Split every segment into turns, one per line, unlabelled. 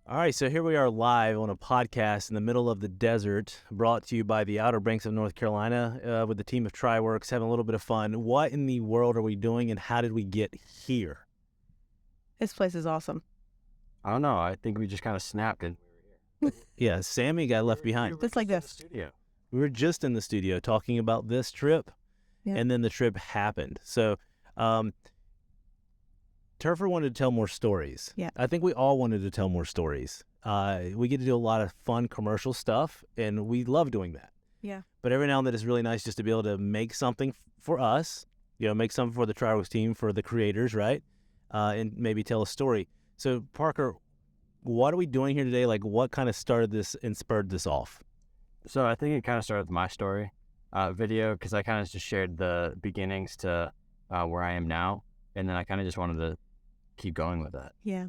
All right, so here we are live on a podcast in the middle of the desert, brought to you by the Outer Banks of North Carolina with the team of Triworks, having a little bit of fun. What in the world are we doing, and how did we get here?
This place is awesome.
I don't know. I think we just kind of snapped and
Yeah, Sammy got left behind.
Just like this.
studio.
We were just in the studio talking about this trip,
Yeah.
and then the trip happened. So Turfer wanted to tell more stories.
Yeah.
I think we all wanted to tell more stories. We get to do a lot of fun commercial stuff, and we love doing that.
Yeah.
But every now and then it's really nice just to be able to make something for us, make something for the Triworks team, for the creators, right? And maybe tell a story. So, Parker, what are we doing here today? Like, what kind of started this and spurred this off?
So I think it kind of started with my story video, because I kind of just shared the beginnings to where I am now, and then I kind of just wanted to keep going with that.
Yeah.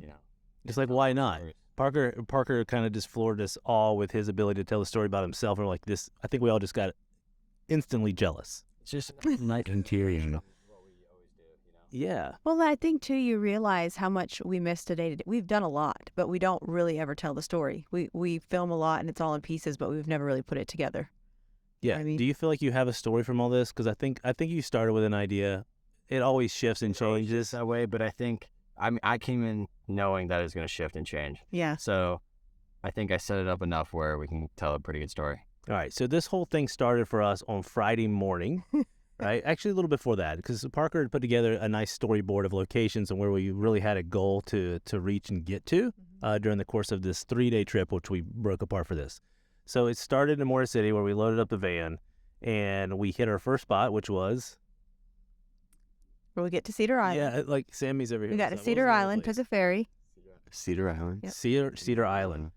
Just like, why not? Parker kind of just floored us all with his ability to tell a story about himself. And we're like, this, I think we all just got instantly jealous.
It's just nice interior,
Yeah.
Well, I think, too, you realize how much we miss today. We've done a lot, but we don't really ever tell the story. We film a lot, and it's all in pieces, but we've never really put it together.
Yeah.
I mean-
Do you feel like you have a story from all this? Because I think you started with an idea. It always shifts and changes.
that way, but I think I came in knowing that it's going to shift and change.
Yeah.
So I think I set it up enough where we can tell a pretty good story.
All right. So this whole thing started for us on Friday morning, right? Actually, a little before that, because Parker had put together a nice storyboard of locations and where we really had a goal to reach and get to during the course of this 3-day trip, which we broke apart for this. So it started in Motor City, where we loaded up the van, and we hit our first spot, which was...
Where we get to Cedar Island.
Yeah, like Sammy's over here.
We got to
So what was
Cedar
the other
Island,
place?
took a ferry.
Cedar Island.
Yep.
Cedar Island.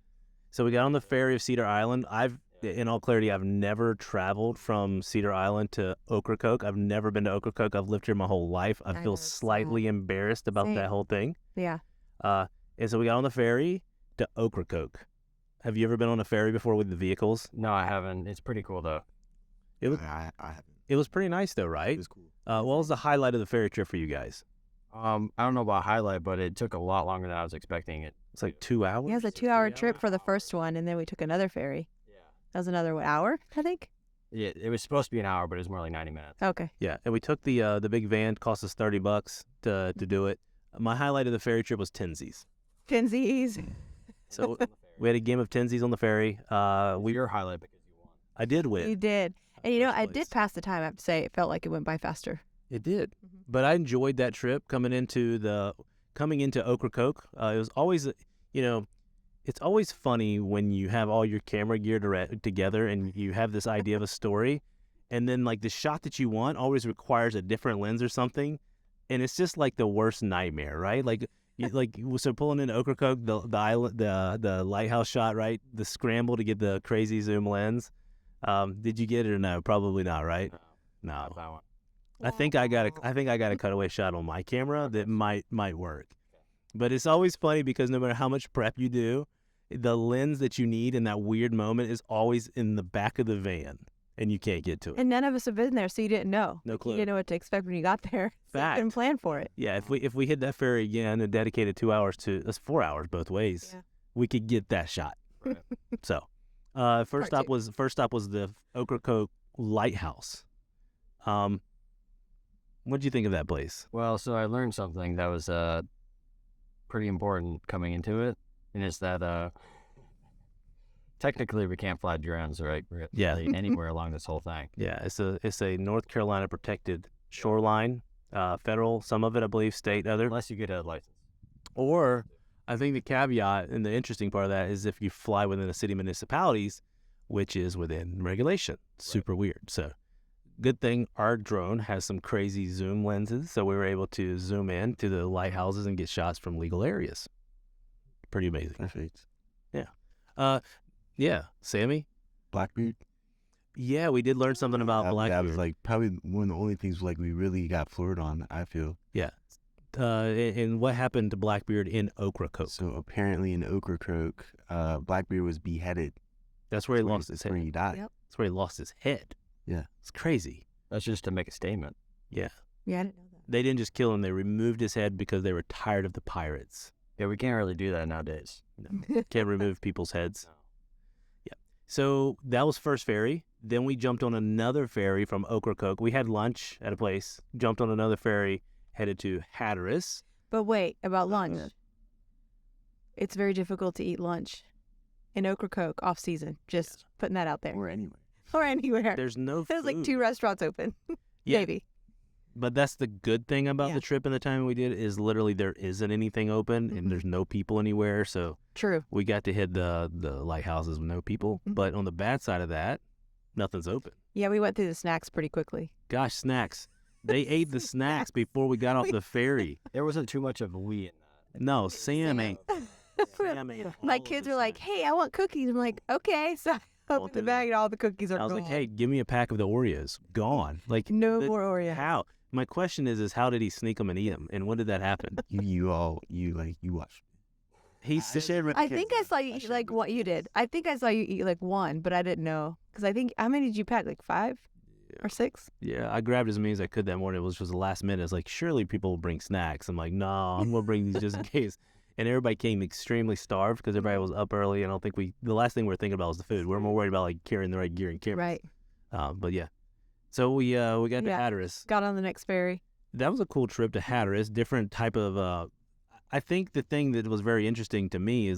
So we got on the ferry of Cedar Island. In all clarity, I've never traveled from Cedar Island to Ocracoke. I've never been to Ocracoke. I've lived here my whole life. I
I
feel
know,
slightly embarrassed about
Same.
that whole thing.
Yeah.
And so we got on the ferry to Ocracoke. Have you ever been on a ferry before with the vehicles?
No, I haven't. It's pretty cool, though.
It was,
I haven't.
it was pretty nice, though, right?
It was cool.
What was the highlight of the ferry trip for you guys?
I don't know about highlight, but it took a lot longer than I was expecting it.
It's like 2 hours?
Yeah, it was a 2-hour trip for the first one, and then we took another ferry.
Yeah.
That was another hour, I think.
Yeah, it was supposed to be an hour, but it was more like 90 minutes.
Okay.
Yeah, and we took the big van. Cost us $30 to do it. My highlight of the ferry trip was Tensies.
Tensies.
So we had a game of Tensies on the ferry.
Your highlight because you won.
I did win.
You did. And,
First
I
place.
did pass the time. I have to say, it felt like it went by faster.
It did,
Mhm.
but I enjoyed that trip coming into Ocracoke. It was always, it's always funny when you have all your camera gear together and you have this idea of a story, and then like the shot that you want always requires a different lens or something, and it's just like the worst nightmare, right? Like. So pulling into Ocracoke, the island, the lighthouse shot, right? The scramble to get the crazy zoom lens. Did you get it or no? Probably not, right?
No,
No.
not that one.
I think I got a cutaway shot on my camera that might work. But it's always funny because no matter how much prep you do, the lens that you need in that weird moment is always in the back of the van, and you can't get to it.
And none of us have been there, so you didn't know.
No clue.
You didn't know what to expect when you got there. So you
Fact.
didn't plan for it.
Yeah, if we hit that ferry again and dedicated 2 hours that's 4 hours both ways,
Yeah.
we could get that shot.
Right.
So, first stop was the Ocracoke Lighthouse. What did you think of that place?
Well, so I learned something that was pretty important coming into it, and it's that technically we can't fly drones, right?
Yeah.
Really anywhere along this whole thing.
Yeah, it's a North Carolina protected shoreline, federal, some of it I believe state, other.
Unless you get a license.
Or I think the caveat and the interesting part of that is if you fly within a city municipalities, which is within regulation. Super weird. So good thing our drone has some crazy zoom lenses, so we were able to zoom in to the lighthouses and get shots from legal areas. Pretty amazing.
Perfect.
Yeah, Sammy?
Blackbeard.
Yeah, we did learn something about
That
Blackbeard.
was like probably one of the only things like we really got floored on, I feel.
Yeah. And what happened to Blackbeard in Ocracoke?
So apparently in Ocracoke, Blackbeard was beheaded.
That's where he
That's
lost his
that's where
head.
he died.
Yep.
That's where he lost his head.
Yeah.
It's crazy.
That's just to make a statement.
Yeah.
Yeah, I didn't know that.
They didn't just kill him. They removed his head because they were tired of the pirates.
Yeah, we can't really do that nowadays.
Can't remove people's heads. Yeah. So that was first ferry. Then we jumped on another ferry from Ocracoke. We had lunch at a place, jumped on another ferry, headed to Hatteras.
But wait, about lunch. It's very difficult to eat lunch in Ocracoke off season. Just putting that out there.
Or anywhere.
Or anywhere.
There's no
There's like
food.
2 restaurants open.
Yeah.
Maybe.
But that's the good thing about
Yeah.
the trip and the time we did is literally there isn't anything open and there's no people anywhere. So
True.
we got to hit the lighthouses with no people.
Mhm.
But on the bad side of that, nothing's open.
Yeah, we went through the snacks pretty quickly.
Gosh, snacks. They ate the snacks before we got off the ferry.
There wasn't too much of a we in that.
No, Sam ate. Sam ate
My
all of
kids
the
are like,
snacks.
"Hey, I want cookies." I'm like, "Okay." So I opened the bag and all the cookies are
I was
gone.
like, hey, give me a pack of the Oreos. Gone. Like,
No more Oreo.
how? My question is how did he sneak them and eat them? And when did that happen?
You watch.
He
I
said,
shared with
I
the
think
kids,
I saw
though.
you eat
shared
like
with
what
the
you
kids.
did. I think I saw you eat like 1, but I didn't know. Because I think, how many did you pack? Like 5 or 6?
yeah, I grabbed as many as I could that morning. It was just the last minute. It's like, surely people will bring snacks. I'm like, no, I'm going to bring these just in case. And everybody came extremely starved because everybody was up early. And I don't think the last thing we were thinking about was the food. We're more worried about like carrying the right gear and cameras.
Right.
But yeah. So we got to
Yeah.
Hatteras.
Got on the next ferry.
That was a cool trip to Hatteras. Different type of. I think the thing that was very interesting to me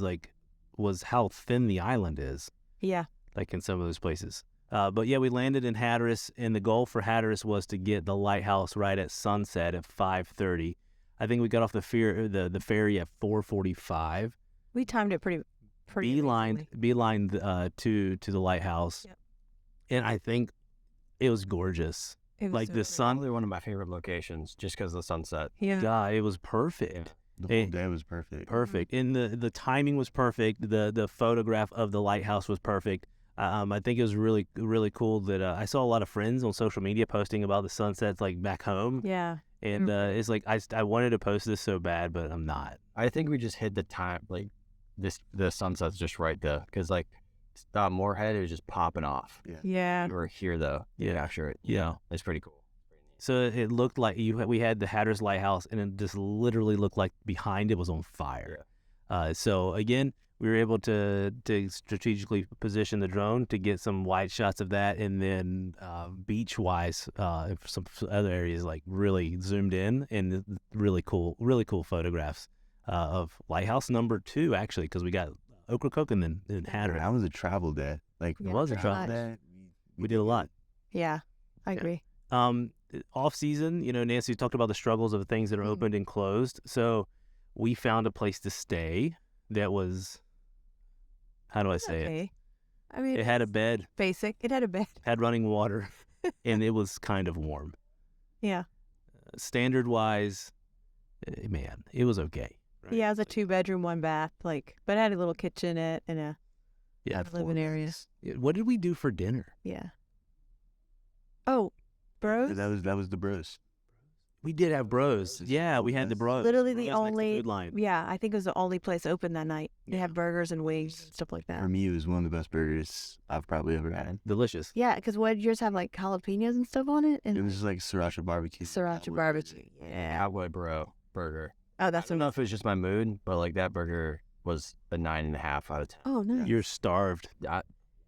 was how thin the island is,
Yeah.
like in some of those places. But yeah, we landed in Hatteras, and the goal for Hatteras was to get the lighthouse right at sunset at 5:30. I think we got off the ferry at 4:45.
We timed it pretty amazingly.
Beelined to the lighthouse,
Yep.
and I think it was gorgeous.
It was
Like
so
the
pretty.
sun,
Probably one of my favorite locations just because of the sunset.
Yeah.
God, it was perfect.
The
Hey.
whole day was perfect.
Perfect. And the timing was perfect. The photograph of the lighthouse was perfect. I think it was really, really cool that I saw a lot of friends on social media posting about the sunsets like back home.
Yeah.
And it's like I wanted to post this so bad, but I'm not.
I think we just hit the time, like the sunset's just right there. Because like Moorhead is just popping off.
Yeah.
We're here though.
Yeah.
Capture it.
Yeah.
It's pretty cool.
So it looked like we had the Hatteras Lighthouse, and it just literally looked like behind it was on fire. So again, we were able to strategically position the drone to get some wide shots of that, and then beach-wise, some other areas like really zoomed in, and really cool photographs of Lighthouse number 2 actually, because we got Ocracoke and then Hatteras.
That was a travel day. Like
Yeah,
It was a
pretty
travel
much.
day.
We did a lot.
Yeah. I
Yeah.
agree.
Off season, Nancy talked about the struggles of the things that are opened and closed. So we found a place to stay that was, how do I say it?
Okay. I mean,
It had a
it's
bed,
basic. It had a bed.
had running water, and it was kind of warm.
Yeah.
Standard wise, man, it was okay. Right?
Yeah, it was a 2-bedroom, 1 bath, but it had a little kitchenette and a
Yeah.
living area.
What did we do for dinner?
Yeah. Oh, bros.
That was the bros.
We did have bros. Yeah, we had the bros.
Literally the
Bros next to
only.
Food Line.
Yeah, I think it was the only place open that night. They
Yeah.
had burgers and wings and stuff like that.
For me, it was one of the best burgers I've probably ever had.
Delicious.
Yeah, because what did yours have, like jalapenos and stuff on it? And
It was just like sriracha barbecue.
sriracha
Cowboy
barbecue.
burger.
Yeah.
Cowboy Bro burger.
Oh,
I
that's
don't know if it was just my mood, but like that burger was a 9.5 out of 10.
Oh, no.
You're starved.
I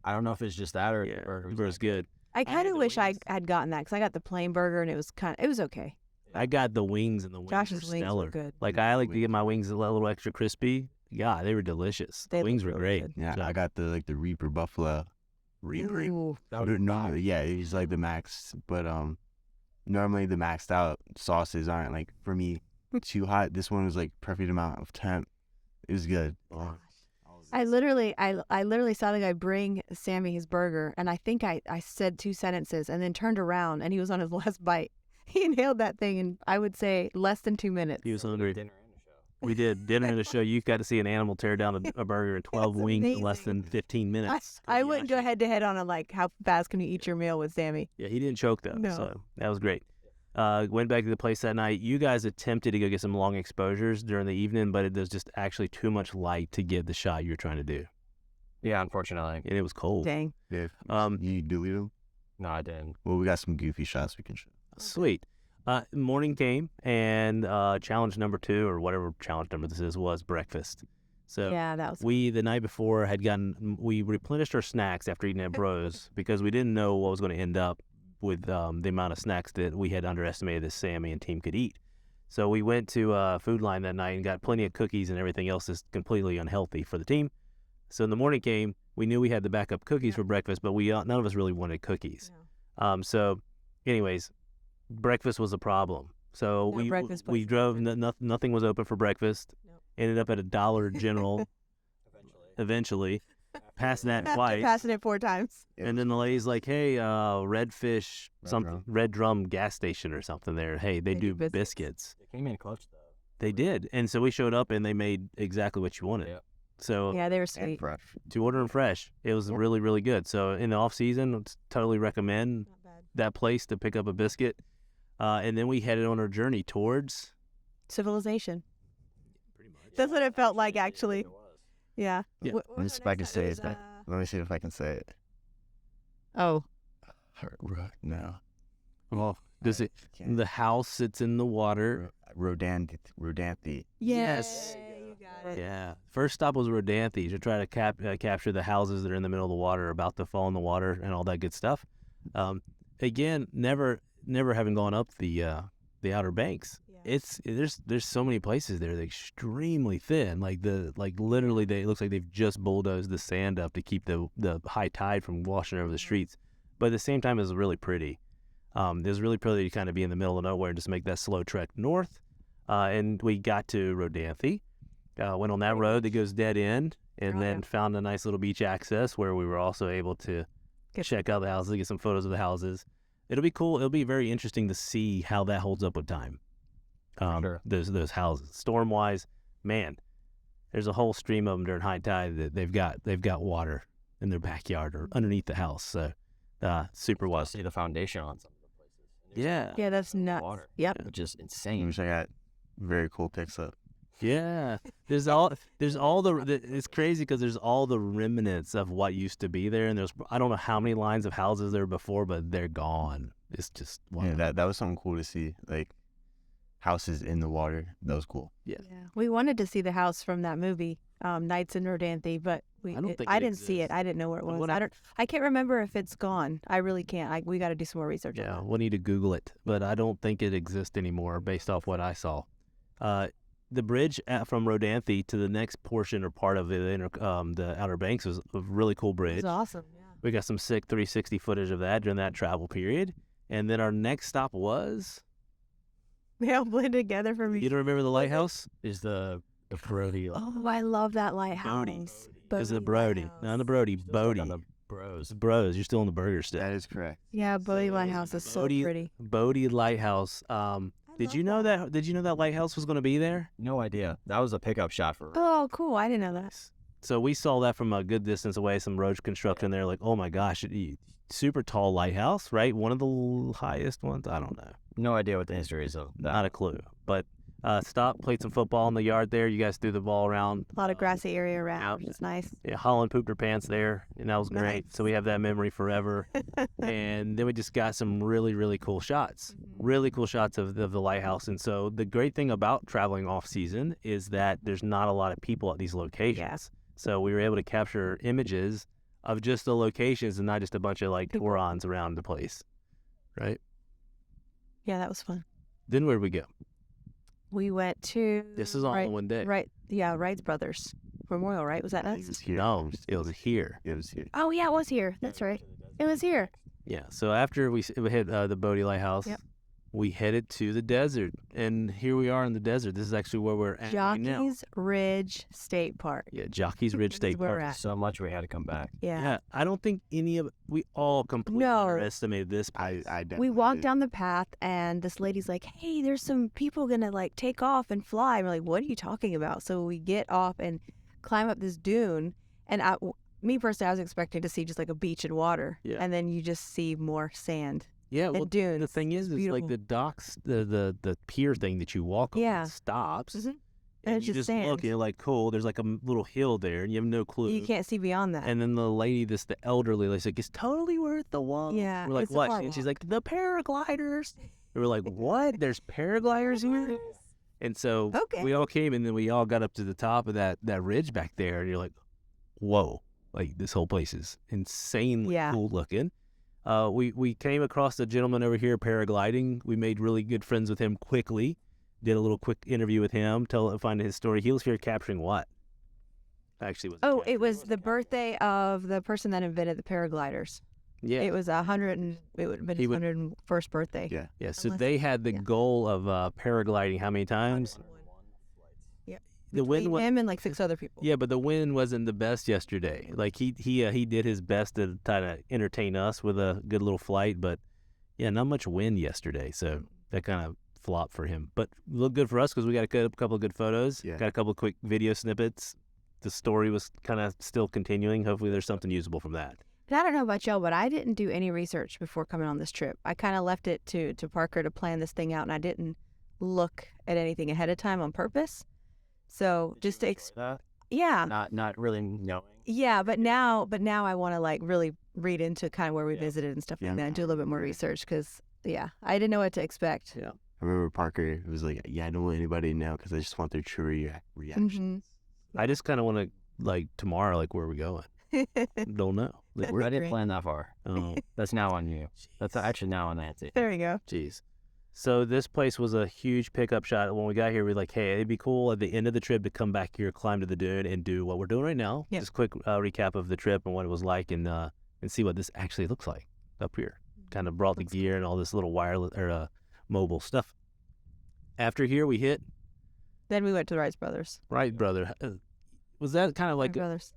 don't know if it's just that or
Yeah,
the burger
the burger's good.
I
had
kind of
the
wish I
wings.
had gotten that because I got the plain burger and it was okay.
I got the wings, and the wings
Josh's
were
wings
stellar.
were good.
Like I like to get my wings a little extra crispy. Yeah, they were delicious.
They
The wings
look
were
really
great.
good.
Yeah,
So-
I got the Reaper Buffalo.
Ooh.
No, yeah, it's like the max, but normally the maxed out sauces aren't like for me too hot. This one was like perfect amount of temp. It was good.
I literally saw the guy bring Sammy his burger, and I think I said 2 sentences and then turned around, and he was on his last bite. He inhaled that thing in, I would say, less than 2 minutes.
He was hungry.
Dinner and a show.
We did dinner and a show. You got to see an animal tear down a burger in 12
That's
wings in less
amazing.
than 15 minutes.
I wouldn't go head to head on a like how fast can you eat your meal with Sammy.
Yeah, he didn't choke though,
No.
so that was great. Went back to the place that night. You guys attempted to go get some long exposures during the evening, but there's just actually too much light to get the shot you're trying to do,
Yeah, unfortunately.
and it was cold.
Dang.
Yeah.
You
delete them?
No, I didn't.
Well, we got some goofy shots we can show.
Sweet. Morning came, and challenge number 2, or whatever challenge number this is, was breakfast. So
Yeah, that was.
we, the night before, we replenished our snacks after eating at Bros because we didn't know what was going to end up with the amount of snacks that we had underestimated that Sammy and team could eat. So we went to Food Line that night and got plenty of cookies and everything else that's completely unhealthy for the team. So in the morning came, we knew we had the backup cookies for breakfast, but none of us really wanted cookies. So anyways, breakfast was a problem. So we drove, nothing was open for breakfast.
Nope.
Ended up at a Dollar General eventually. Past that
After
flight.
passing it 4 times.
And then the lady's like, hey, Redfish,
Drum.
Red Drum gas station or something there. Hey, they do
do
biscuits.
They came in clutch though.
They did. And so we showed up and they made exactly what you wanted.
Yep.
So
Yeah, they were
And
sweet.
fresh.
to order them fresh, it was really, really good. So in the off season, I'd totally recommend
Not bad.
that place to pick up a biscuit. And then we headed on our journey towards
Civilization.
pretty much.
That's what it felt like, actually. Yeah.
Yeah.
What
Let me
was
see
our
if I can
next
say
one?
it. Let me see if I can say it.
Oh,
No.
Well, does it?
Can't.
The house sits in the water.
Rodanthe.
Yes.
you got it.
Yeah. First stop was Rodanthe to try to capture the houses that are in the middle of the water, about to fall in the water, and all that good stuff. Again, never having gone up the Outer Banks.
Yeah.
There's so many places there. They're extremely thin. Literally, it looks like they've just bulldozed the sand up to keep the high tide from washing over the streets. But at the same time, it's really pretty. It was really pretty to kind of be in the middle of nowhere and just make that slow trek north. And we got to Rodanthe, went on that road that goes dead end, and then found a nice little beach access where we were also able to check out the houses, get some photos of the houses. It'll be cool. It'll be very interesting to see how that holds up with time.
Sure.
Those houses, storm wise, man, there's a whole stream of them during high tide that they've got water in their backyard or underneath the house. So super wild.
See the foundation on some of the places. And there's
Yeah.
Yeah, that's nuts.
water,
Yep.
which is
I
insane.
wish I got very cool pics up.
Yeah, it's crazy because there's all the remnants of what used to be there, and I don't know how many lines of houses there were before, but they're gone. It's just
Yeah, that was something cool to see. Like houses in the water. That was cool.
Yeah.
We wanted to see the house from that movie, Nights in Rodanthe, but I didn't see it. I didn't know where it was. I can't remember if it's gone. I really can't. We got to do some more research.
Yeah,
on
we'll need to Google it, but I don't think it exists anymore based off what I saw. The bridge from Rodanthe to the next portion or part of the Outer Banks was a really cool
that.
bridge.
It's awesome. Yeah.
We got some sick 360 footage of that during that travel period. And then our next stop was,
They all blend together for me.
you don't remember the lighthouse?
Is the Bodie?
Oh, I love that lighthouse.
Is it Brody? Not the Brody, Bodie.
On the Bros.
Bros, you're still in the burger stick.
That is correct.
Yeah, Bodie Lighthouse is so
Bodie-
pretty.
Bodie Lighthouse. Did you know that? Did you know that lighthouse was going to be there?
No idea. That was a pickup shot for.
Oh, cool. I didn't know that.
So we saw that from a good distance away, some road construction there. Like, oh my gosh, super tall lighthouse, right? One of the highest ones. I don't know.
No idea what the history is of that.
Not a clue. But stopped, played some football in the yard there. You guys threw the ball around.
A lot of grassy area around, which is nice.
Yeah, Holland pooped her pants there, and that was great.
Nice.
So we have that memory forever. And then we just got some really, really cool shots. Really cool shots of the lighthouse. And so the great thing about traveling off season is that there's not a lot of people at these locations.
Yeah.
So we were able to capture images of just the locations and not just a bunch of like
People.
Tourons around the place. Right?
Yeah, that was fun.
Then where'd we go?
We went to.
This is all in one day.
Right. Yeah, Wright Brothers Memorial, right? Was that
It
us?
was here.
No, it was here.
It was here.
Oh, yeah, it was here. That's right. It was here.
Yeah. So after we hit the Bodie Lighthouse,
Yep.
we headed to the desert. And here we are in the desert. This is actually where we're at right now.
Jockeys Ridge State Park.
Yeah, Jockeys Ridge
This is
State
where we're
Park.
at.
So much we had to come back.
Yeah.
Yeah, I don't think we all completely
No.
underestimated this.
I definitely
We walked
did.
down the path, and this lady's like, "Hey, there's some people gonna like take off and fly." And we're like, "What are you talking about?" So we get off and climb up this dune, and me personally, I was expecting to see just like a beach and water,
Yeah.
and then you just see more sand
Yeah,
and
well,
dunes.
the thing is like
beautiful.
the docks, the pier thing that you walk on
Yeah.
stops.
Mhm.
And
it's
you
just
just look
sand.
and you're like, cool, there's like a little hill there and you have no clue.
You can't see beyond that.
And then the lady, the elderly lady's like, it's totally worth the walk.
Yeah,
We're like,
it's a
what?
far
And she's
walk.
like, the paragliders. And we're like, what? There's paragliders here? And so
Okay.
we all came, and then we all got up to the top of that ridge back there, and you're like, whoa, like this whole place is insanely
Yeah.
cool looking. We came across a gentleman over here paragliding. We made really good friends with him quickly. Did a little quick interview with him, find his story. He was here capturing what? Actually,
It was the birthday of the person that invented the paragliders.
yeah.
It was it would have been his 101st birthday.
Yeah.
Yeah, so
Unless-
they had the
yeah.
goal of paragliding how many times?
Yeah.
The wind
Between
was,
him and like 6 other people.
yeah, but the wind wasn't the best yesterday. Like he did his best to kind of entertain us with a good little flight, but yeah, not much wind yesterday, so that kind of flopped for him. But looked good for us because we got a couple of good photos,
Yeah.
got a couple of quick video snippets. The story was kind of still continuing. Hopefully, there's something usable from that.
And I don't know about y'all, but I didn't do any research before coming on this trip. I kind of left it to Parker to plan this thing out, and I didn't look at anything ahead of time on purpose. So just to yeah,
Not really knowing.
yeah, but now I want to like really read into kind of where we
Yeah.
visited and stuff
Yeah.
like that, and do a little bit more research because I didn't know what to expect.
Yeah.
I remember Parker was like, "Yeah, I don't want anybody to know because I just want their true reaction."
Mhm.
I just kind of want to like tomorrow, like where are we going? Don't know. Like,
I didn't
Great.
plan that far.
oh,
That's now on you. That's actually now on Nancy.
There you go.
jeez. So this place was a huge pickup shot. When we got here, we were like, hey, it'd be cool at the end of the trip to come back here, climb to the dune, and do what we're doing right now.
Yep.
Just quick recap of the trip and what it was like, and see what this actually looks like up here. Kind of brought the
Looks
gear and all this little wireless or mobile stuff. After here, we hit
Then we went to the Wright Brothers.
Wright Brother. Was that kind of
Wright
like
Brothers.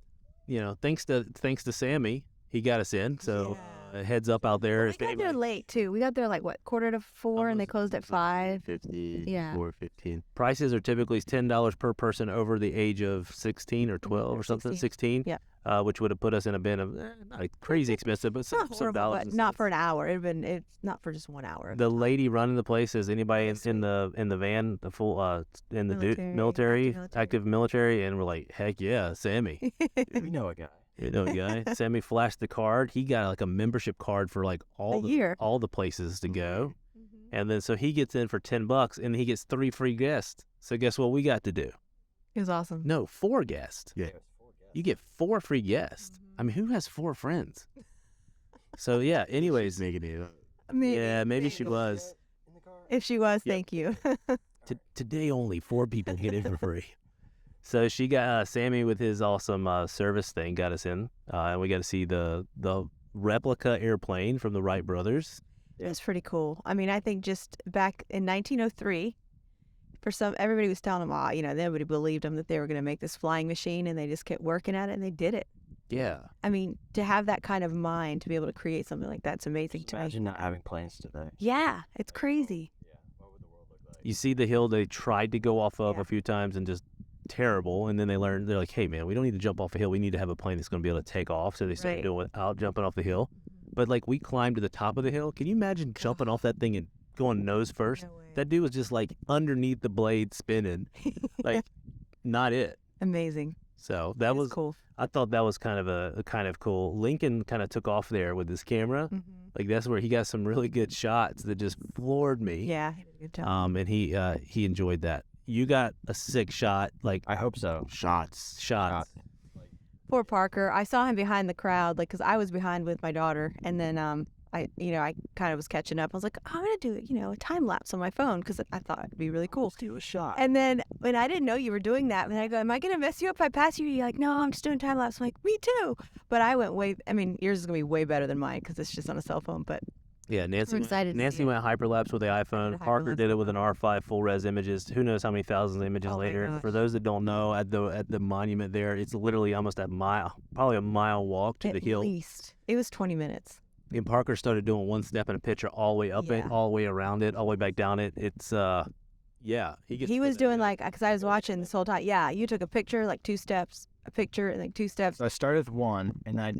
thanks to Sammy, he got us in. So heads up out there.
We
if
got there
anybody-
late too. We got there like what, 3:45, and they closed at 5.
50,
Yeah.
4:15.
Prices are typically $10 per person over the age of 16 or 12 or something. 16.
Yeah.
Which would have put us in a bin of not crazy expensive, but some
Not horrible,
dollars.
but not for an hour. It's not for just 1 hour.
The lady running the place is anybody in the van, the full in the
Military,
active military, and we're like, heck yeah, Sammy.
We know a guy.
You know, guy. Sammy flashed the card. He got like a membership card for like all the places to go, and then so he gets in for $10, and he gets 3 free guests. So guess what we got to do?
It was awesome.
No, 4 guests.
Yeah.
You get 4 free guests. I mean, who has 4 friends? So yeah. Anyways,
Making it up.
maybe she was.
If she was,
Yep.
thank you.
Today only 4 people get in for free. So she got Sammy with his awesome service thing got us in, and we got to see the replica airplane from the Wright brothers.
It was pretty cool. I mean, I think just back in 1903, everybody was telling them, nobody believed them that they were going to make this flying machine, and they just kept working at it, and they did it.
Yeah.
I mean, to have that kind of mind to be able to create something like that's amazing to me.
Imagine not having planes today.
Yeah, it's crazy.
What would the world look like?
You see the hill they tried to go off of
Yeah.
a few times and just terrible, and then they're like, hey man, we don't need to jump off a hill, we need to have a plane that's going to be able to take off. So they started
Right.
doing it without jumping off the hill. But like we climbed to the top of the hill. Can you imagine jumping off that thing and going nose first?
No way.
That dude was just like underneath the blade spinning, like not it.
Amazing.
So that
It's
was
cool.
I thought that was kind of a kind of cool. Lincoln kind of took off there with his camera. Like that's where he got some really good shots that just floored me.
Yeah, he did a good job.
And he enjoyed that. You got a sick shot, like
I hope so.
Shots.
shots.
Poor Parker. I saw him behind the crowd, like, because I was behind with my daughter, and then I kind of was catching up. I was like, I'm gonna do a time lapse on my phone because I thought it'd be really cool.
Do a shot.
And then when I didn't know you were doing that, and I go, am I gonna mess you up if I pass you? You're like, no, I'm just doing time lapse. I'm like, me too. But I went yours is gonna be way better than mine because it's just on a cell phone. But
Yeah, Nancy.
I'm excited to see
Nancy
it.
went hyperlapse with the iPhone.
did
Parker
hyperlapse
did it
with
with an R5 full res images. Who knows how many thousands of images
Oh my
later?
gosh.
For those that don't know, at the monument there, it's literally almost probably a mile walk to
at
the hill.
least it was 20 minutes.
And Parker started doing one step in a picture all the way up it,
Yeah.
all the way around it, all the way back down it. It's yeah.
He was doing like, because I was watching this whole time. Yeah, you took a picture, like 2 steps, a picture, and like 2 steps.
So I started with 1, and I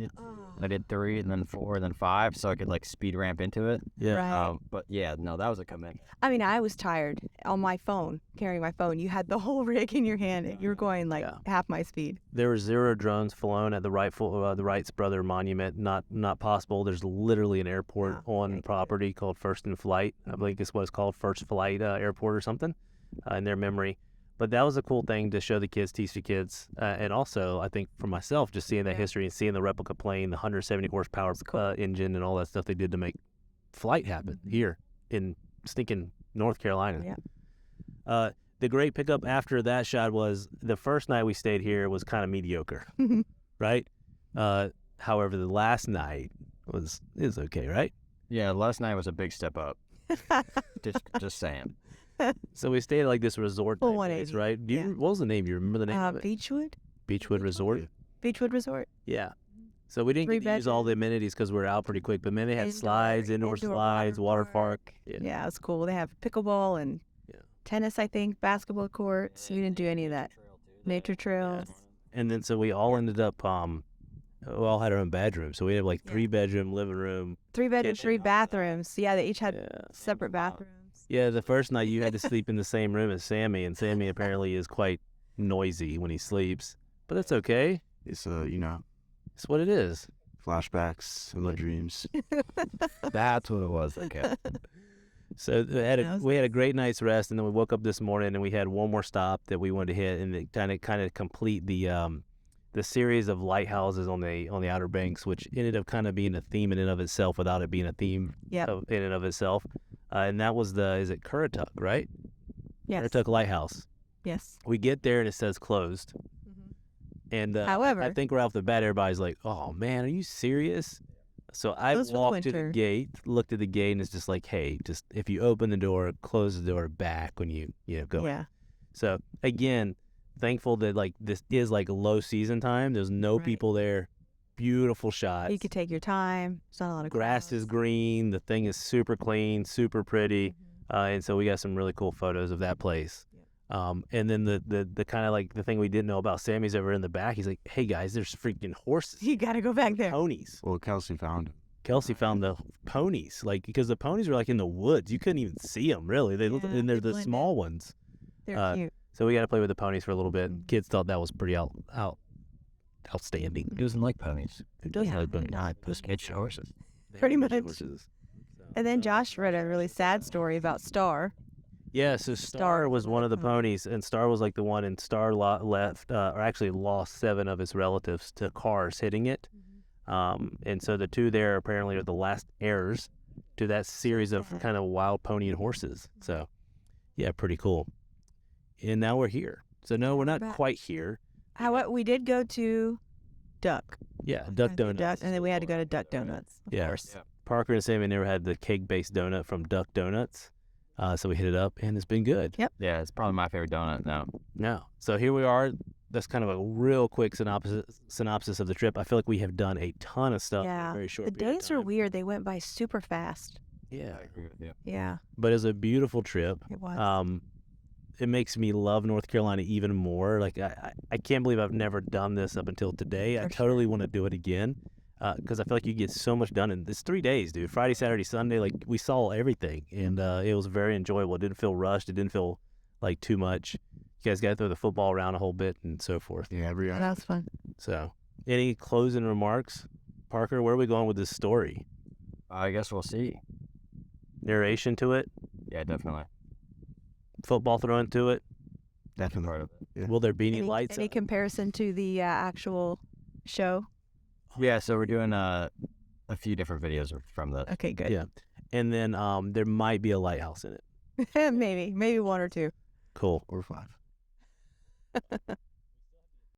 did 3, and then 4, and then 5, so I could like speed ramp into it.
Yeah.
Right.
But yeah, no, that was a commitment.
I mean, I was tired on my phone, carrying my phone. You had the whole rig in your hand. And you were going like
Yeah.
half my speed.
There were 0 drones flown at the Wrights Brother Monument. Not possible. There's literally an airport
Oh,
on
thank
property called First in Flight. I believe it's what it's called, First Flight Airport or something. in their memory. But that was a cool thing to show the kids, teach the kids, and also I think for myself, just seeing that history and seeing the replica plane, the 170 horsepower engine, and all that stuff they did to make flight happen here in stinking North Carolina.
Yeah.
The great pickup after that shot was the first night we stayed here was kind of mediocre, right? However, the last night was okay, right?
Yeah, last night was a big step up. just saying.
So we stayed at like this resort
Full
type place,
180,
right? What was the name? You remember the name of it?
Beechwood
Resort?
Resort.
Yeah. So we didn't get to use all the amenities because we were out pretty quick, but man, they had slides, indoor slides, water park.
Yeah, it's cool. They have pickleball and tennis, I think, basketball courts. We didn't do any of that. Nature trails.
And then so we all ended up, we all had our own bedroom. So we had like 3-bedroom, living room.
3 bedrooms, 3 bathrooms. Yeah, they each had separate bathrooms.
Yeah, the first night you had to sleep in the same room as Sammy, and Sammy apparently is quite noisy when he sleeps. But that's okay.
It's it's
what it is.
flashbacks of my dreams.
That's what it was. Okay.
So we had a great night's rest, and then we woke up this morning and we had one more stop that we wanted to hit, and it kind of complete the series of lighthouses on the Outer Banks, which ended up kind of being a theme in and of itself without it being a theme in and of itself. And that was is it Ocracoke, right?
Yes.
Ocracoke Lighthouse.
Yes.
We get there and it says closed. And
however,
I think right off the bat, everybody's like, "Oh man, are you serious?" So I walked to the gate, looked at the gate, and it's just like, "Hey, just if you open the door, close the door back when you go."
Yeah.
So again, thankful that like this is like low season time. There's no people there. Beautiful shots.
You could take your time. It's not a lot of
grass is green. The thing is super clean, super pretty, and so we got some really cool photos of that place. And then the kind of like the thing we didn't know about, Sammy's over in the back. He's like, "Hey guys, there's freaking horses.
You got to go back there."
Ponies.
Well, Kelsey found them.
Kelsey found the ponies, like because the ponies were like in the woods. You couldn't even see them really. And they're the small ones.
They're cute.
So we got to play with the ponies for a little bit. Kids thought that was pretty outstanding.
Who doesn't like ponies? Who doesn't like ponies?
Not
horses.
Pretty much.
Horses.
And then Josh read a really sad story about Star.
Yeah, so Star was one of the ponies, and Star was like the one, and Star left, or actually lost 7 of his relatives to cars hitting it. And so the 2 there apparently are the last heirs to that series of kind of wild pony and horses. So, yeah, pretty cool. And now we're here. So, no, we're not quite here.
However, we did go to Duck.
Yeah, Duck Donuts.
And then we had to go to Duck Donuts. Of course.
Yeah. Parker and Sammy never had the cake-based donut from Duck Donuts. So we hit it up, and it's been good.
Yep.
Yeah, it's probably my favorite donut now.
No. So here we are. That's kind of a real quick synopsis of the trip. I feel like we have done a ton of stuff in a very short period of
days are
time.
weird. They went by super fast.
Yeah.
I agree with you.
Yeah.
But it's a beautiful trip.
It was.
It makes me love North Carolina even more. Like, I can't believe I've never done this up until today. I totally want to do it again. Because I feel like you get so much done in this 3 days, dude. Friday, Saturday, Sunday, like we saw everything, and it was very enjoyable. It didn't feel rushed. It didn't feel like too much. You guys got to throw the football around a whole bit and so forth.
Yeah,
That was fun.
So, any closing remarks, Parker? Where are we going with this story?
I guess we'll see.
Narration to it?
Yeah, definitely.
Football thrown to it?
Definitely.
Part of it.
Yeah.
Will there be any lights?
Any comparison to the actual show?
Yeah, so we're doing a few different videos from this.
Okay, good.
Yeah, and then there might be a lighthouse in it.
Maybe 1 or 2.
Cool.
Or 5.